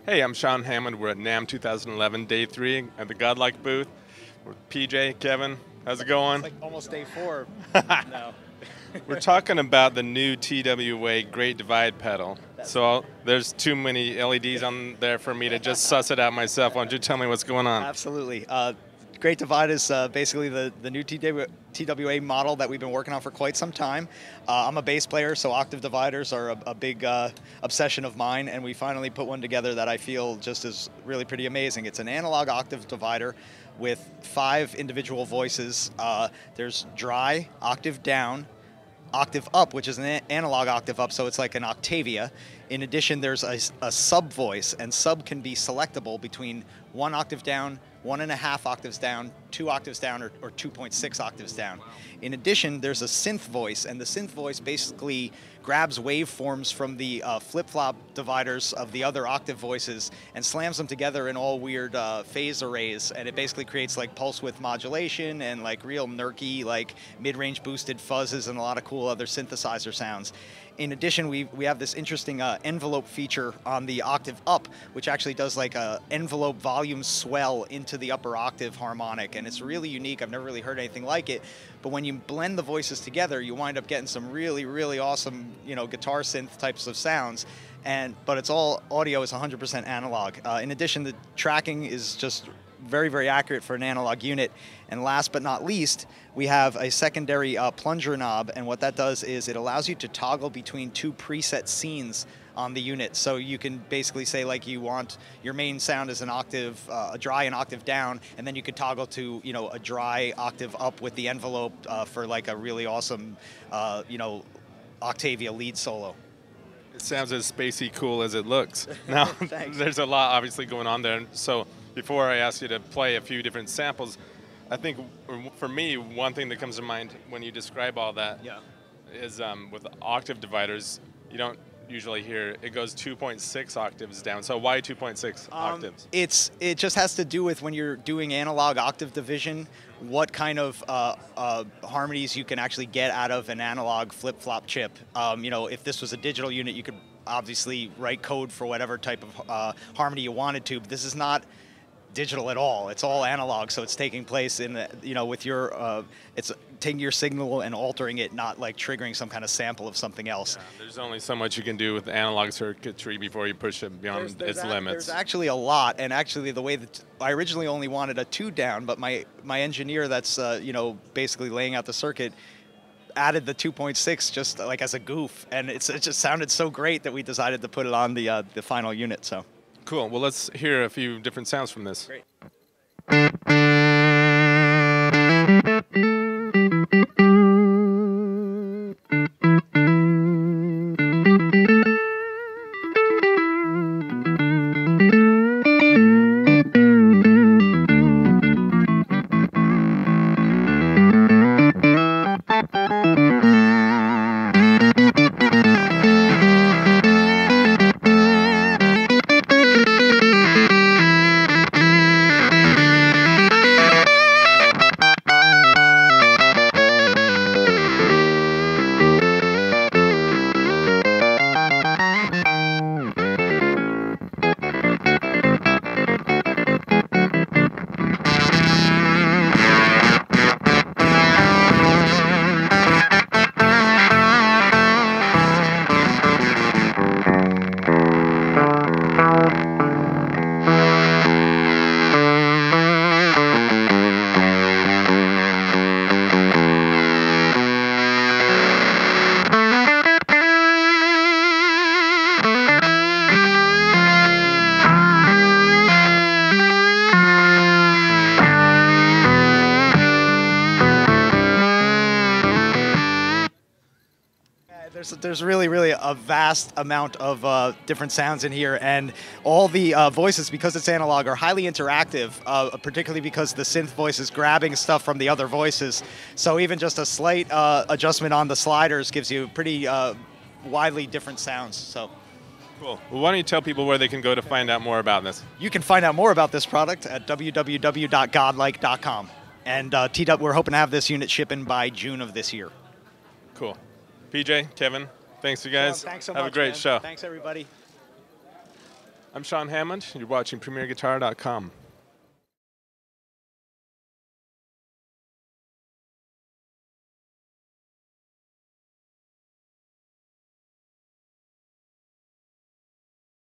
Hey, I'm Sean Hammond. We're at NAMM 2011, Day 3 at the Godlike booth. We're with PJ, Kevin. How's it going? It's like almost day 4 now. We're talking about the new TWA Great Divide pedal. There's too many LEDs on there for me to just suss it out myself. Why don't you tell me what's going on? Absolutely. Great Divide is basically the new TWA model that we've been working on for quite some time. I'm a bass player, so octave dividers are a big obsession of mine, and we finally put one together that I feel just is really pretty amazing. It's an analog octave divider with 5 individual voices. There's dry, octave down, octave up, which is an analog octave up, so it's like an Octavia. In addition, there's a sub voice, and sub can be selectable between 1 octave down, 1.5 octaves down, 2 octaves down, or 2.6 octaves down. In addition, there's a synth voice, and the synth voice basically grabs waveforms from the flip-flop dividers of the other octave voices and slams them together in all weird phase arrays, and it basically creates like pulse width modulation and like real nerky, like mid-range boosted fuzzes and a lot of cool other synthesizer sounds. In addition, we have this interesting envelope feature on the octave up, which actually does like a envelope volume swell into the upper octave harmonic, and it's really unique. I've never really heard anything like it. But when you blend the voices together, you wind up getting some really, really awesome, guitar synth types of sounds. But it's all audio is 100% analog. In addition, the tracking is just very, very accurate for an analog unit. And last but not least, we have a secondary plunger knob, and what that does is it allows you to toggle between 2 preset scenes on the unit. So you can basically say like you want your main sound as an octave, a dry and octave down, and then you could toggle to a dry octave up with the envelope for like a really awesome Octavia lead solo. It sounds as spacey cool as it looks. Now, there's a lot obviously going on there. So before I ask you to play a few different samples, I think for me, one thing that comes to mind when you describe all that is with octave dividers, you don't usually hear it goes 2.6 octaves down. So why 2.6 octaves? It just has to do with when you're doing analog octave division, what kind of harmonies you can actually get out of an analog flip-flop chip. If this was a digital unit, you could obviously write code for whatever type of harmony you wanted to, but this is not digital at all. It's all analog, so it's taking place in with your it's taking your signal and altering it, not like triggering some kind of sample of something else. Yeah, there's only so much you can do with analog circuitry before you push it beyond its limits. There's actually a lot, and actually the way that I originally only wanted a 2 down, but my engineer that's basically laying out the circuit added the 2.6 just like as a goof, and it just sounded so great that we decided to put it on the final unit. So. Cool. Well, let's hear a few different sounds from this. Great. There's really a vast amount of different sounds in here, and all the voices, because it's analog, are highly interactive, particularly because the synth voice is grabbing stuff from the other voices. So even just a slight adjustment on the sliders gives you pretty widely different sounds. So. Cool. Well, why don't you tell people where they can go to find out more about this? You can find out more about this product at www.godlike.com. And we're hoping to have this unit shipping by June of this year. Cool. PJ, Kevin, thanks you guys. Thanks so much. Have a great man. show. Thanks everybody. I'm Sean Hammond. You're watching PremierGuitar.com.